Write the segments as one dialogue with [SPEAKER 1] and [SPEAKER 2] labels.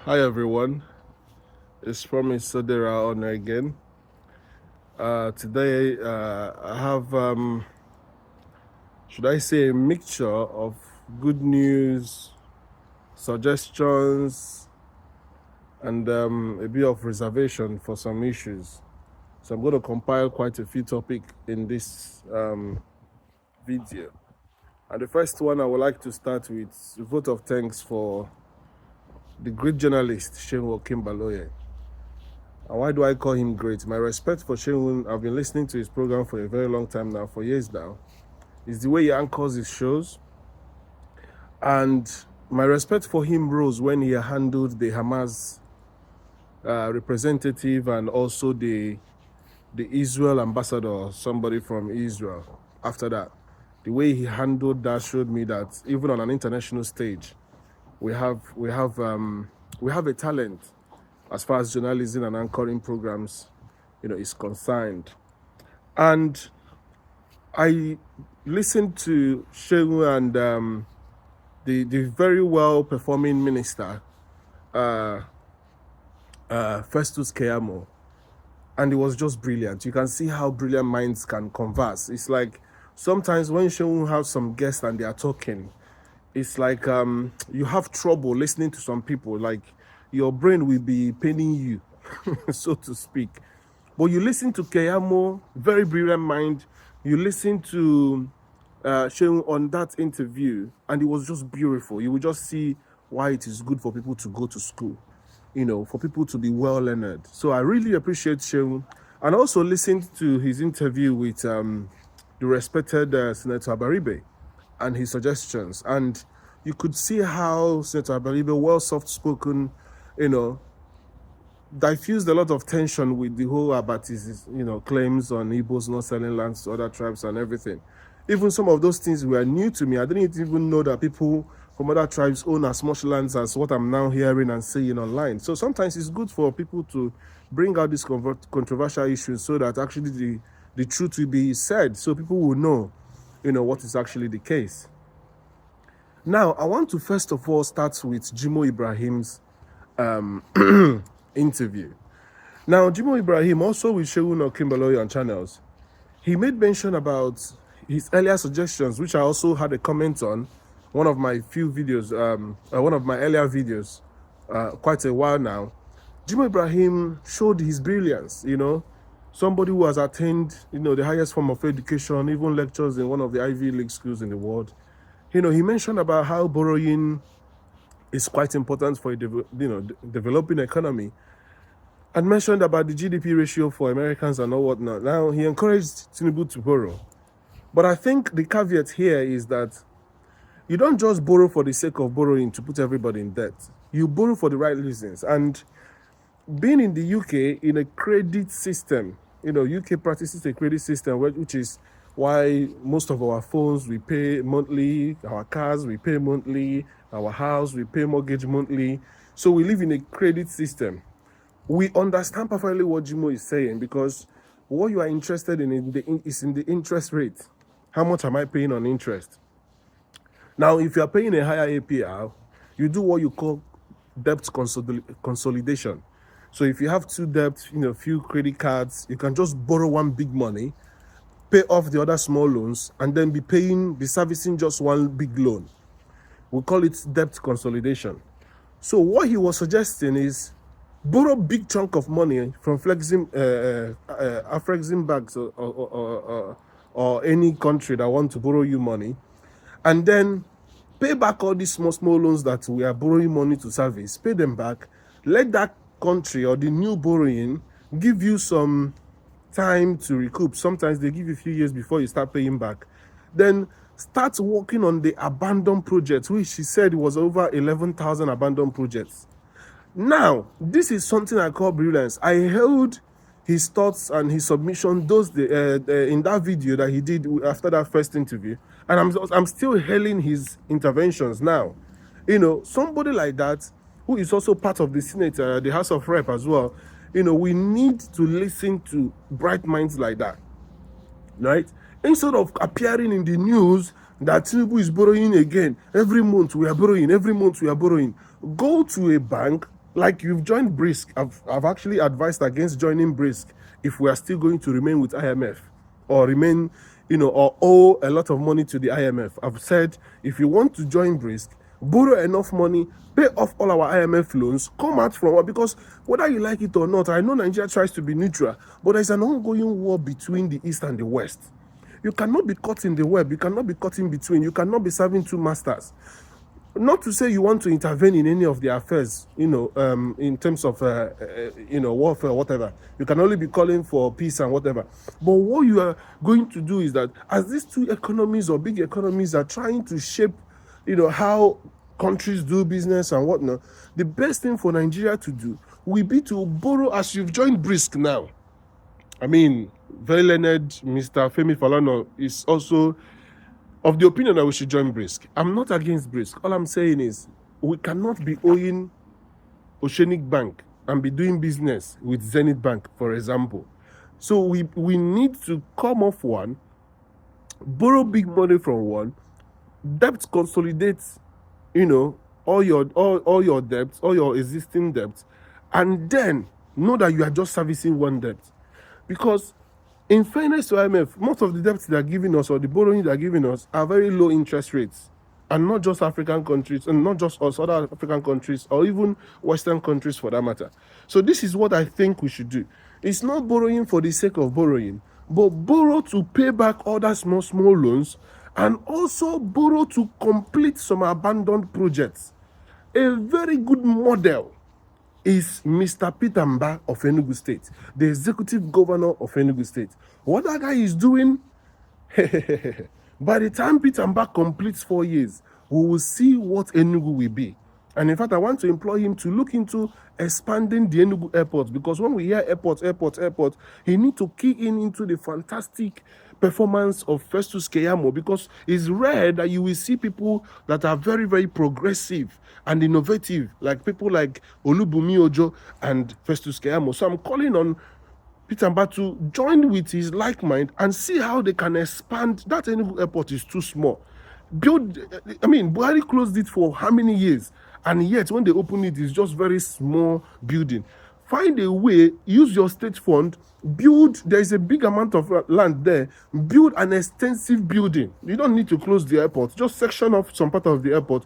[SPEAKER 1] Hi everyone, it's Promise Sodera on again. Today I have, should I say, a mixture of good news, suggestions, and a bit of reservation for some issues. So I'm going to compile quite a few topics in this video. And the first one I would like to start with a vote of thanks for the great journalist Seun Okinbaloye. And why do I call him great? My respect for Seun, I've been listening to his program for a very long time now, for years now. Is the way he anchors his shows. And my respect for him rose when he handled the Hamas representative and also the Israel ambassador, somebody from Israel. After that, the way he handled that showed me that even on an international stage, we have a talent as far as journalism and anchoring programs, is concerned. And I listened to Seun and the very well performing minister, Festus Keyamo, and it was just brilliant. You can see how brilliant minds can converse. It's like sometimes when Seun has some guests and they are talking, it's like you have trouble listening to some people. Like your brain will be paining you, so to speak. But you listen to Keyamo, very brilliant mind. You listen to Seun on that interview, and it was just beautiful. You will just see why it is good for people to go to school, for people to be well learned. So I really appreciate Seun. And also listened to his interview with the respected Senator Abaribe and his suggestions. And you could see how Senator Abaribe, well soft-spoken, diffused a lot of tension with the whole Abatis, claims on Igbos not selling lands to other tribes and everything. Even some of those things were new to me. I didn't even know that people from other tribes own as much lands as what I'm now hearing and seeing online. So sometimes it's good for people to bring out these controversial issues so that actually the truth will be said, so people will know, what is actually the case. Now, I want to first of all start with Jimoh Ibrahim's interview. Now, Jimoh Ibrahim, also with Seun Okinbaloye on channels, he made mention about his earlier suggestions, which I also had a comment on one of my few videos, one of my earlier videos, quite a while now. Jimoh Ibrahim showed his brilliance, somebody who has attained, the highest form of education, even lectures in one of the Ivy League schools in the world. He mentioned about how borrowing is quite important for a developing economy, and mentioned about the GDP ratio for Americans and all whatnot. Now, he encouraged Tinubu to borrow. But I think the caveat here is that you don't just borrow for the sake of borrowing to put everybody in debt. You borrow for the right reasons. And being in the UK in a credit system, UK practices a credit system, which is why most of our phones we pay monthly, our cars we pay monthly, our house we pay mortgage monthly. So we live in a credit system. We understand perfectly what Jimoh is saying, because what you are interested in is in the interest rate. How much am I paying on interest? Now, if you are paying a higher APR, you do what you call debt consolidation. So if you have two debts, few credit cards, you can just borrow one big money, pay off the other small loans, and then be servicing just one big loan. We call it debt consolidation. So what he was suggesting is borrow big chunk of money from Afrexim banks or any country that want to borrow you money, and then pay back all these small loans that we are borrowing money to service. Pay them back. Let that country or the new borrowing give you some time to recoup. Sometimes they give you a few years before you start paying back. Then start working on the abandoned projects, which he said was over 11,000 abandoned projects. Now, this is something I call brilliance. I held his thoughts and his submission in that video that he did after that first interview, and I'm still hailing his interventions now. Somebody like that, who is also part of the Senate, the House of Rep as well, we need to listen to bright minds like that, right? Instead of appearing in the news that Tinubu is borrowing again, every month we are borrowing, go to a bank, Like you've joined BRISC. I've actually advised against joining BRISC if we are still going to remain with IMF or remain, or owe a lot of money to the IMF. I've said if you want to join BRISC, borrow enough money, pay off all our IMF loans, come out from what, because whether you like it or not, I know Nigeria tries to be neutral, but there's an ongoing war between the East and the West. You cannot be caught in the web. You cannot be caught in between. You cannot be serving two masters. Not to say you want to intervene in any of their affairs, in terms of, warfare, whatever. You can only be calling for peace and whatever. But what you are going to do is that as these two economies or big economies are trying to shape, how countries do business and whatnot, the best thing for Nigeria to do will be to borrow, as you've joined BRISC now. I mean, very learned Mr. Femi Falana is also of the opinion that we should join BRISC. I'm not against BRISC. All I'm saying is we cannot be owing Oceanic Bank and be doing business with Zenith Bank, for example. So we need to come off one, borrow big money from one, debt consolidate, all your debts, all your existing debts, and then know that you are just servicing one debt. Because in fairness to IMF, most of the debts they are giving us or the borrowing they are giving us are very low interest rates. And not just African countries, and not just us, other African countries, or even Western countries for that matter. So this is what I think we should do. It's not borrowing for the sake of borrowing, but borrow to pay back other small loans, and also borrow to complete some abandoned projects. A very good model is Mr. Peter Mbah of Enugu State, the executive governor of Enugu State. What that guy is doing, by the time Peter Mbah completes 4 years, we will see what Enugu will be. And in fact, I want to employ him to look into expanding the Enugu airport, because when we hear airport, he needs to key into the fantastic performance of Festus Keyamo, because it's rare that you will see people that are very, very progressive and innovative, like people like Olubunmi Ojo and Festus Keyamo. So I'm calling on Peter Mbah to join with his like mind and see how they can expand. That Enugu airport is too small. Buhari closed it for how many years? And yet when they open it, it's just very small building. Find a way, use your state fund, build, there is a big amount of land there, build an extensive building. You don't need to close the airport, just section off some part of the airport,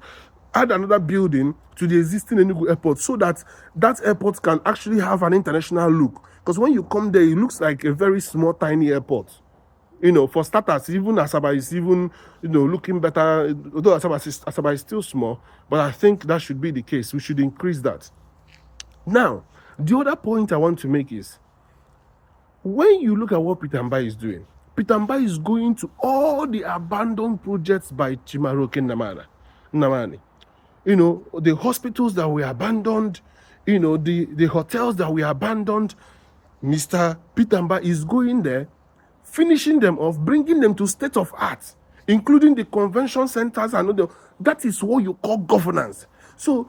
[SPEAKER 1] add another building to the existing Enugu airport, so that that airport can actually have an international look. Because when you come there, it looks like a very small, tiny airport. For starters, even Asaba is even, looking better, although Asaba is still small, but I think that should be the case. We should increase that. Now, the other point I want to make is, when you look at what Peter Mbah is doing, Peter Mbah is going to all the abandoned projects by Chimaroke Nnamani. The hospitals that were abandoned, the hotels that were abandoned. Mr. Peter Mbah is going there, finishing them off, bringing them to state of art, including the convention centers and all the, that is what you call governance. So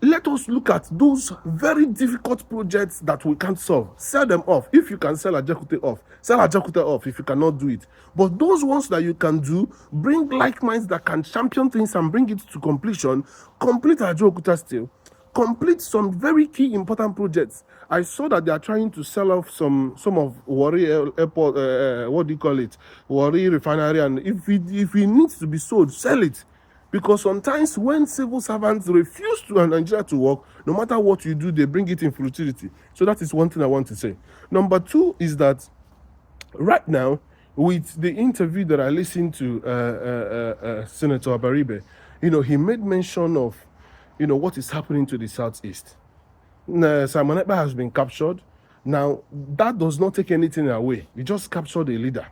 [SPEAKER 1] let us look at those very difficult projects that we can't solve. Sell them off. If you can sell Ajaokuta off, sell Ajaokuta off if you cannot do it. But those ones that you can do, bring like minds that can champion things and bring it to completion, complete Ajaokuta still. Complete some very key important projects. I saw that they are trying to sell off some of Warri Airport, Warri Refinery, and if it needs to be sold, sell it. Because sometimes when civil servants refuse to Nigeria to work, no matter what you do, they bring it in futility. So that is one thing I want to say. Number two is that right now, with the interview that I listened to Senator Abaribe, he made mention of what is happening to the Southeast. Simon Ekpa has been captured. Now, that does not take anything away. You just captured a leader.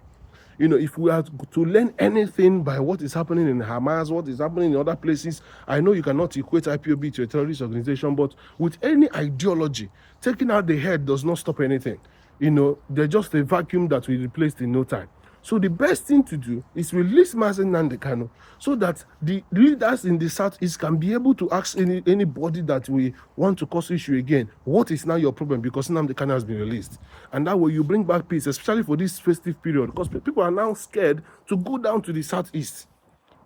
[SPEAKER 1] If we are to learn anything by what is happening in Hamas, what is happening in other places, I know you cannot equate IPOB to a terrorist organization, but with any ideology, taking out the head does not stop anything. They're just a vacuum that we replaced in no time. So the best thing to do is release Mazen Nnamdi Kanu, so that the leaders in the Southeast can be able to ask anybody that we want to cause issue again, what is now your problem, because Nnamdi Kanu has been released. And that way you bring back peace, especially for this festive period, because people are now scared to go down to the Southeast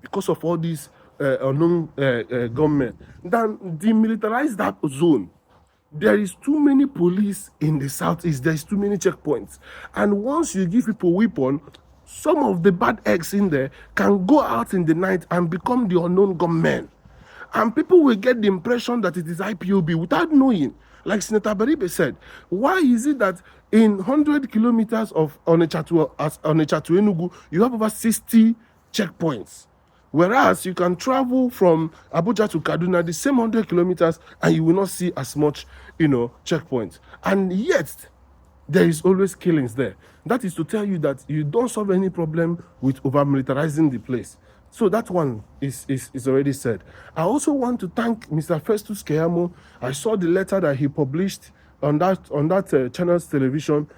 [SPEAKER 1] because of all these unknown gunmen. Then demilitarize that zone. There is too many police in the southeast. There's too many checkpoints. And once you give people weapon, some of the bad eggs in there can go out in the night and become the unknown gunmen. And people will get the impression that it is IPOB without knowing. Like Senator Abaribe said, why is it that in 100 kilometers of Onitsha to Enugu, you have over 60 checkpoints? Whereas you can travel from Abuja to Kaduna the same 100 kilometers and you will not see as much, checkpoints. And yet, there is always killings there. That is to tell you that you don't solve any problem with over-militarizing the place. So that one is already said. I also want to thank Mr. Festus Keyamo. I saw the letter that he published on that channel's television,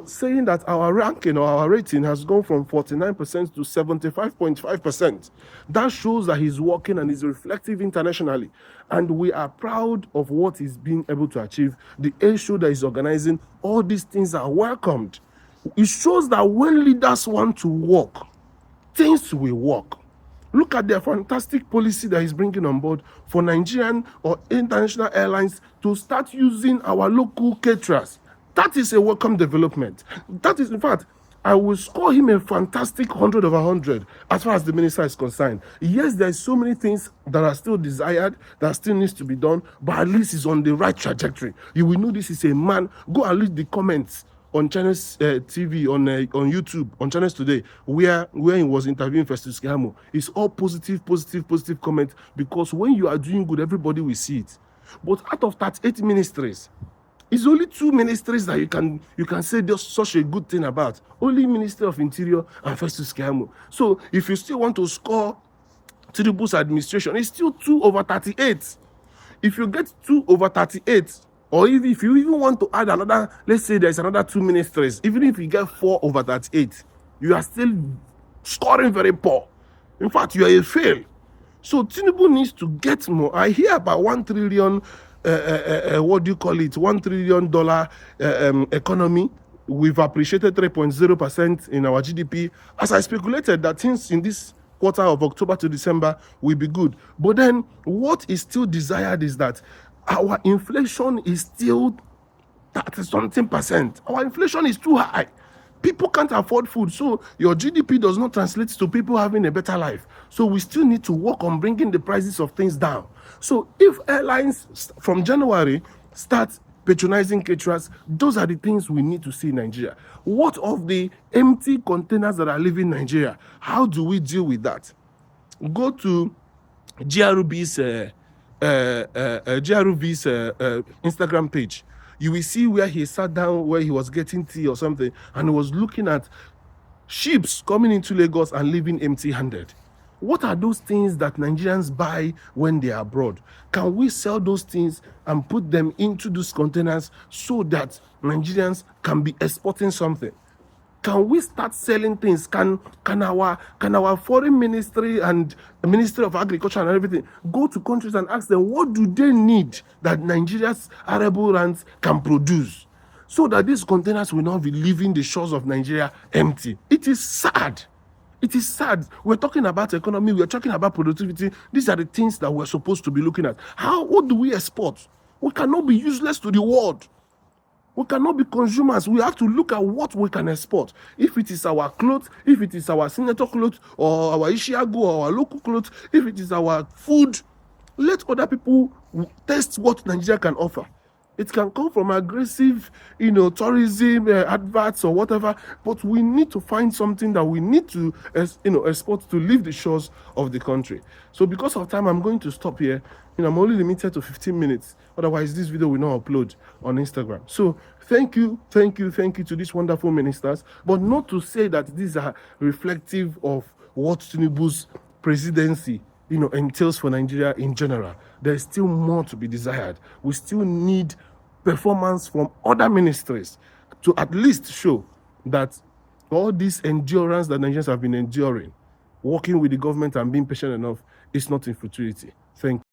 [SPEAKER 1] saying that our ranking or our rating has gone from 49% to 75.5%. That shows that he's working and is reflective internationally. And we are proud of what he's been able to achieve. The air show that he's organizing, all these things are welcomed. It shows that when leaders want to work, things will work. Look at the fantastic policy that he's bringing on board for Nigerian or international airlines to start using our local caterers. That is a welcome development. That is, in fact, I will score him a fantastic 100 over 100 as far as the minister is concerned. Yes, there's so many things that are still desired, that still needs to be done, but at least he's on the right trajectory. You will know this is a man. Go and read the comments on Channels TV, on YouTube, on Channels Today, where he was interviewing Festus Keyamo. It's all positive comment, because when you are doing good, everybody will see it. But out of 38 ministries, it's only 2 ministries that you can say there's such a good thing about. Only Minister of Interior and Festus Keyamo. So if you still want to score Tinubu's administration, it's still 2 over 38. If you get 2 over 38, or if you even want to add another, let's say there's another 2 ministries, even if you get 4 over 38, you are still scoring very poor. In fact, you are a fail. So Tinubu needs to get more. I hear about 1 trillion, $1 trillion economy. We've appreciated 3.0% in our GDP. As I speculated that things in this quarter of October to December will be good. But then what is still desired is that our inflation is still 30-something%. Our inflation is too high. People can't afford food, so your GDP does not translate to people having a better life. So we still need to work on bringing the prices of things down. So if airlines from January start patronizing caterers, those are the things we need to see in Nigeria. What of the empty containers that are leaving Nigeria? How do we deal with that? Go to GRV's Instagram page. You will see where he sat down, where he was getting tea or something, and he was looking at ships coming into Lagos and leaving empty-handed. What are those things that Nigerians buy when they are abroad? Can we sell those things and put them into those containers so that Nigerians can be exporting something? Can we start selling things? Can our foreign ministry and Ministry of Agriculture and everything go to countries and ask them what do they need that Nigeria's arable lands can produce, so that these containers will not be leaving the shores of Nigeria empty? It is sad. It is sad. We're talking about economy. We're talking about productivity. These are the things that we're supposed to be looking at. What do we export? We cannot be useless to the world. We cannot be consumers. We have to look at what we can export. If it is our clothes, if it is our senator clothes, or our Ishiago, or our local clothes, if it is our food, let other people test what Nigeria can offer. It can come from aggressive, tourism, adverts or whatever, but we need to find something that we need to, export to leave the shores of the country. So because of time, I'm going to stop here. I'm only limited to 15 minutes. Otherwise, this video will not upload on Instagram. So thank you to these wonderful ministers, but not to say that these are reflective of what Tinubu's presidency entails for Nigeria in general. There's still more to be desired. We still need performance from other ministries to at least show that all this endurance that Nigerians have been enduring, working with the government and being patient enough, is not in futility. Thank you.